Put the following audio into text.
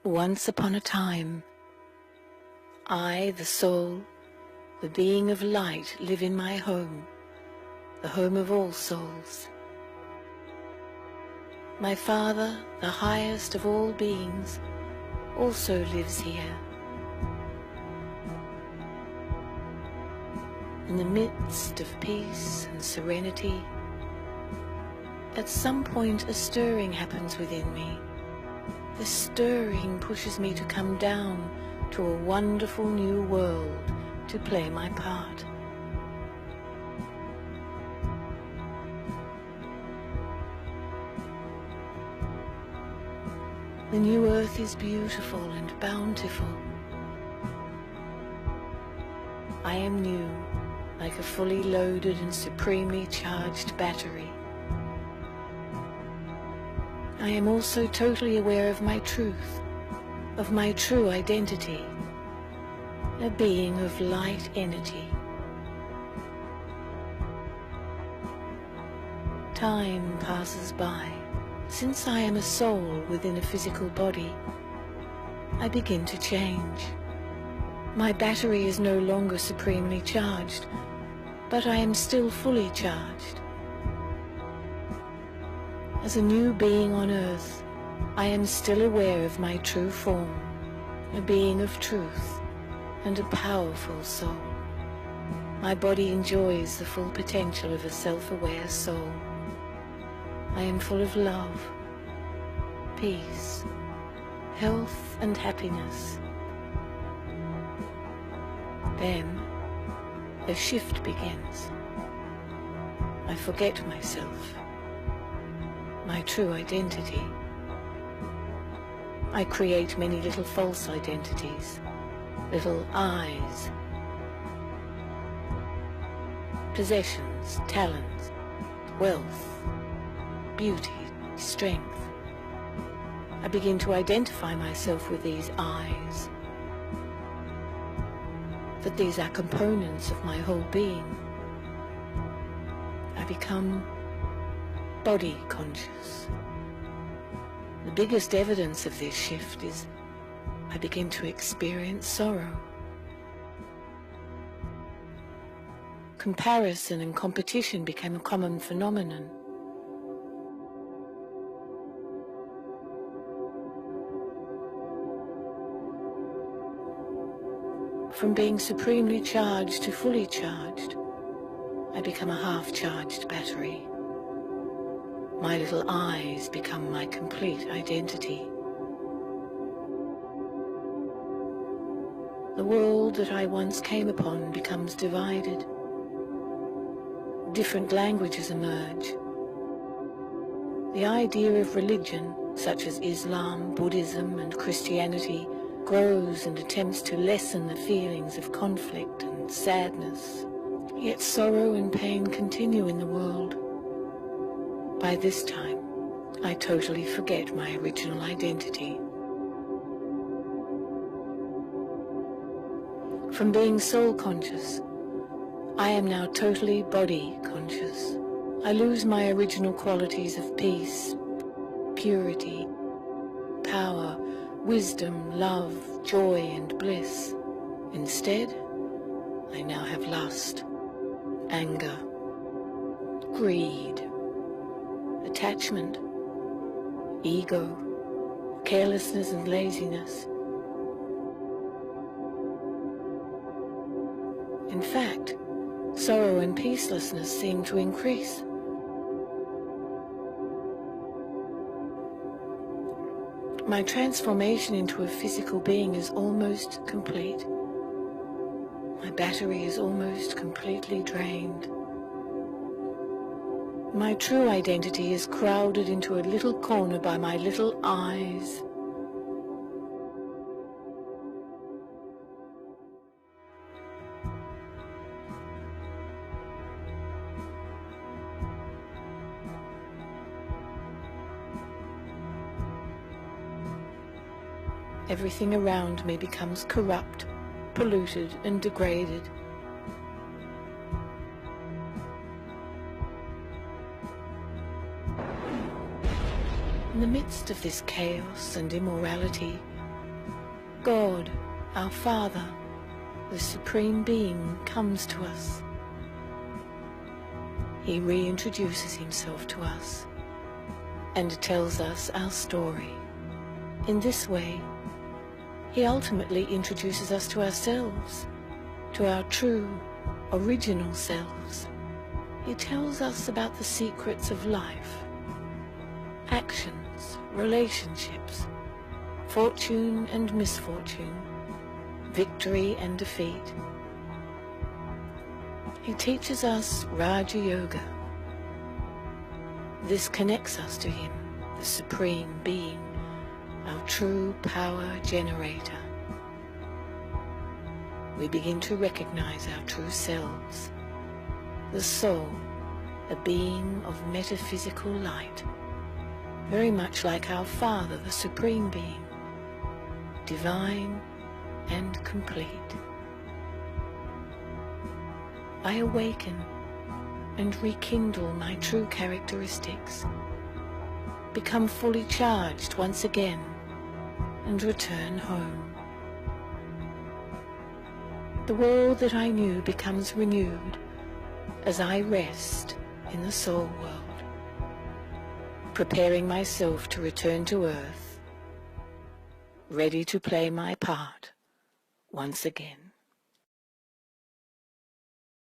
Once upon a time, I, the soul, the being of light, live in my home, the home of all souls. My Father, the highest of all beings, also lives here. In the midst of peace and serenity, at some point a stirring happens within me. The stirring pushes me to come down to a wonderful new world to play my part. The new earth is beautiful and bountiful. I am new, like a fully loaded and supremely charged battery. I am also totally aware of my truth, of my true identity, a being of light energy. Time passes by. Since I am a soul within a physical body, I begin to change. My battery is no longer supremely charged, but I am still fully charged. As a new being on earth, I am still aware of my true form, a being of truth and a powerful soul. My body enjoys the full potential of a self-aware soul. I am full of love, peace, health and happiness. Then a shift begins. I forget myself, my true identity. I create many little false identities, little I's. Possessions, talents, wealth, beauty, strength. I begin to identify myself with these I's, that these are components of my whole being. I become body conscious. The biggest evidence of this shift is I begin to experience sorrow. Comparison and competition became a common phenomenon. From being supremely charged to fully charged, I become a half-charged battery. My little I's become my complete identity. The world that I once came upon becomes divided. Different languages emerge. The idea of religion, such as Islam, Buddhism, and Christianity, grows and attempts to lessen the feelings of conflict and sadness. Yet sorrow and pain continue in the world. By this time, I totally forget my original identity. From being soul conscious, I am now totally body conscious. I lose my original qualities of peace, purity, power, wisdom, love, joy, and bliss. Instead, I now have lust, anger, greed, attachment, ego, carelessness and laziness. In fact, sorrow and peacelessness seem to increase. My transformation into a physical being is almost complete. My battery is almost completely drained. My true identity is crowded into a little corner by my little I's. Everything around me becomes corrupt, polluted, and degraded. In the midst of this chaos and immorality, God, our Father, the Supreme Being, comes to us. He reintroduces himself to us and tells us our story. In this way, he ultimately introduces us to ourselves, to our true, original selves. He tells us about the secrets of life, actions, relationships, fortune and misfortune, victory and defeat. He teaches us Raja Yoga. This connects us to him, the Supreme Being, our true power generator. We begin to recognize our true selves, the soul, a being of metaphysical light, very much like our Father, the Supreme Being, divine and complete. I awaken and rekindle my true characteristics, become fully charged once again, and return home. The world that I knew becomes renewed as I rest in the soul world, preparing myself to return to earth, ready to play my part once again.